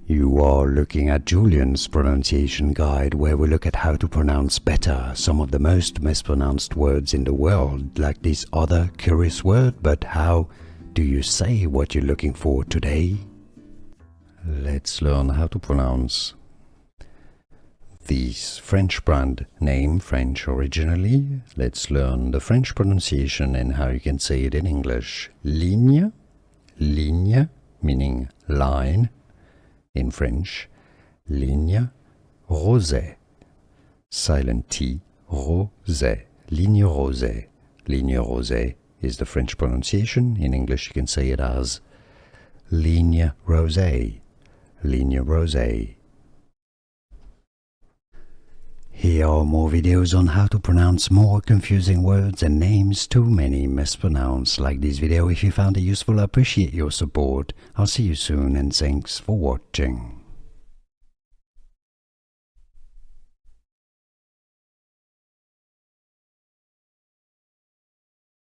You are looking at Julian's pronunciation guide, where we look at how to pronounce better some of the most mispronounced words in the world, like this other curious word. But how do you say what you're looking for today? Let's learn how to pronounce this French brand name, French originally. Let's learn the French pronunciation and how you can say it in English. Ligne, ligne, meaning line in French. Ligne Roset, silent T, Roset, Ligne Roset. Ligne Roset is the French pronunciation. In English you can say it as Ligne Roset, Ligne Roset. Here are more videos on how to pronounce more confusing words and names too many mispronounced. Like this video if you found it useful. I appreciate your support. I'll see you soon and thanks for watching.